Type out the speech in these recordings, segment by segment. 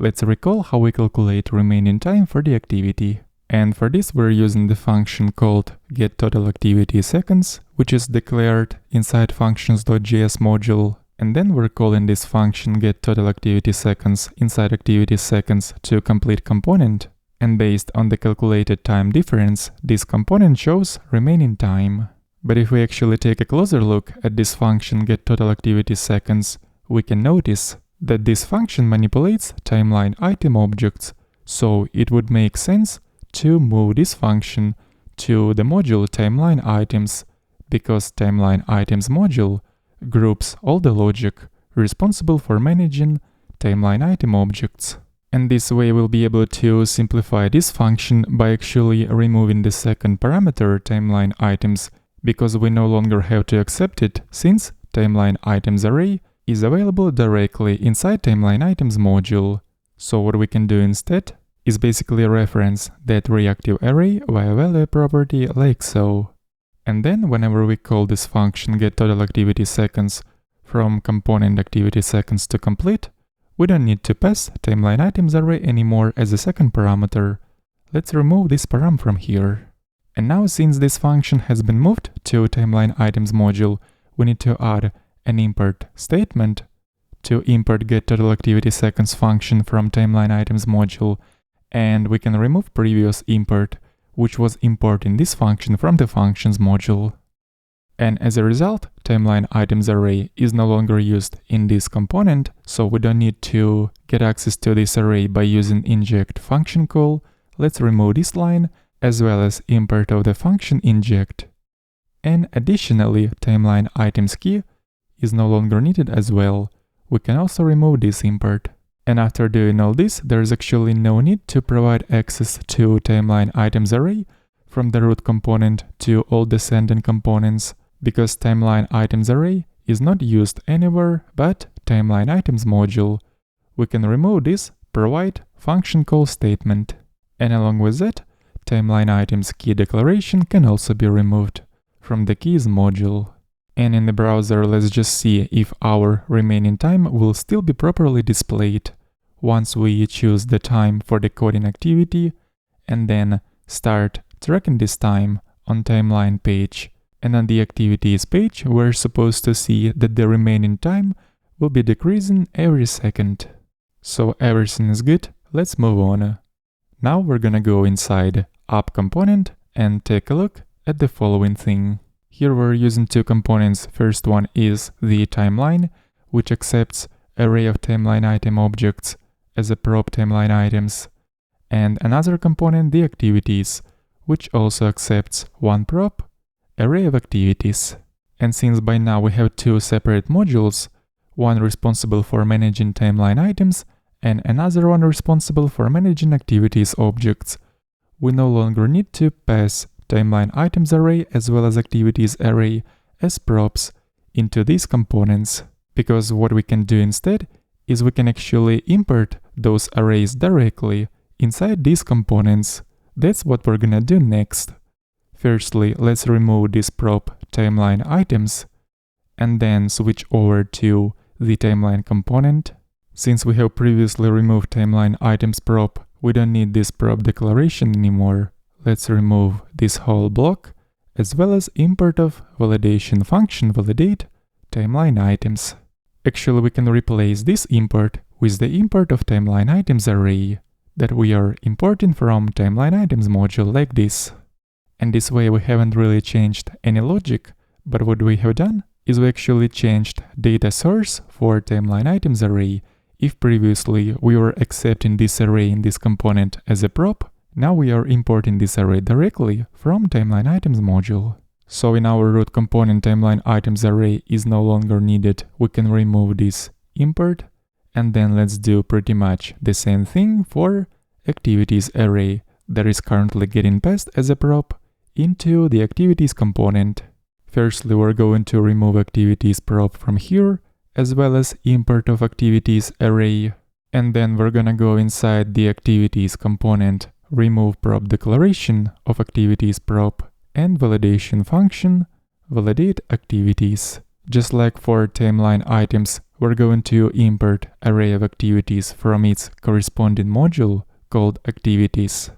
Let's recall how we calculate remaining time for the activity. And for this we're using the function called getTotalActivitySeconds, which is declared inside functions.js module. And then we're calling this function getTotalActivitySeconds inside ActivitySeconds to complete component. And based on the calculated time difference, this component shows remaining time. But if we actually take a closer look at this function getTotalActivitySeconds, we can notice that this function manipulates timeline item objects, so it would make sense to move this function to the module timeline items, because timeline items module groups all the logic responsible for managing timeline item objects. And this way we'll be able to simplify this function by actually removing the second parameter timeline items, because we no longer have to accept it since timeline items array is available directly inside timeline items module. So what we can do instead is basically reference that reactive array via value property like so. And then whenever we call this function getTotalActivitySeconds from component ActivitySeconds to complete, we don't need to pass timeline items array anymore as a second parameter. Let's remove this param from here. And now since this function has been moved to timeline items module, we need to add an import statement to import getTotalActivitySeconds function from timeline items module, and we can remove previous import, which was importing this function from the functions module. And as a result, timeline items array is no longer used in this component, so we don't need to get access to this array by using inject function call. Let's remove this line, as well as import of the function inject. And additionally, timeline items key is no longer needed as well. We can also remove this import. And after doing all this, there's actually no need to provide access to timeline items array from the root component to all descending components, because timeline items array is not used anywhere but timeline items module. We can remove this provide function call statement. And along with that, timeline items key declaration can also be removed from the keys module. And in the browser, let's just see if our remaining time will still be properly displayed once we choose the time for the coding activity and then start tracking this time on timeline page. And on the activities page, we're supposed to see that the remaining time will be decreasing every second. So everything is good, let's move on. Now we're gonna go inside app component and take a look at the following thing. Here we're using two components. First one is the timeline, which accepts array of timeline item objects as a prop timeline items. And another component, the activities, which also accepts one prop array of activities. And since by now we have two separate modules, one responsible for managing timeline items and another one responsible for managing activities objects, we no longer need to pass timeline items array as well as activities array as props into these components, because what we can do instead is we can actually import those arrays directly inside these components. That's what we're gonna do next. Firstly, let's remove this prop timeline items and then switch over to the timeline component. Since we have previously removed timeline items prop, we don't need this prop declaration anymore. Let's remove this whole block, as well as import of validation function validate timeline items. Actually, we can replace this import with the import of timeline items array that we are importing from timeline items module like this. And this way we haven't really changed any logic, but what we have done is we actually changed data source for timeline items array. If previously we were accepting this array in this component as a prop, now we are importing this array directly from timeline items module. So in our root component timeline items array is no longer needed, we can remove this import, and then let's do pretty much the same thing for activities array that is currently getting passed as a prop into the activities component. Firstly, we're going to remove activities prop from here, as well as import of activities array. And then we're gonna go inside the activities component, remove prop declaration of activities prop and validation function validate activities. Just like for timeline items, we're going to import array of activities from its corresponding module called activities.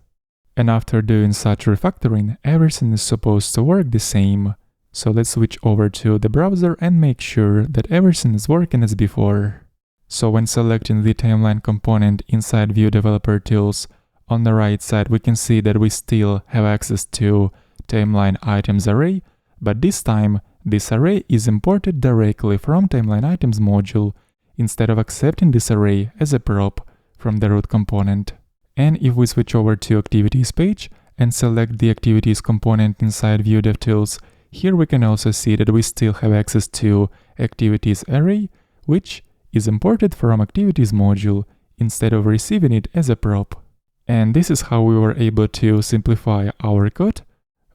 And after doing such refactoring, everything is supposed to work the same. So let's switch over to the browser and make sure that everything is working as before. So when selecting the timeline component inside Vue Developer Tools, on the right side we can see that we still have access to timeline items array, but this time this array is imported directly from timeline items module instead of accepting this array as a prop from the root component. And if we switch over to activities page and select the activities component inside Vue DevTools, here we can also see that we still have access to activities array, which is imported from activities module instead of receiving it as a prop. And this is how we were able to simplify our code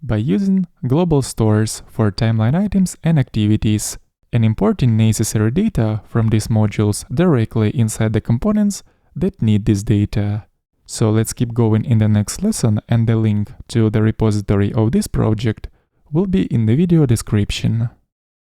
by using global stores for timeline items and activities and importing necessary data from these modules directly inside the components that need this data. So let's keep going in the next lesson, and the link to the repository of this project will be in the video description.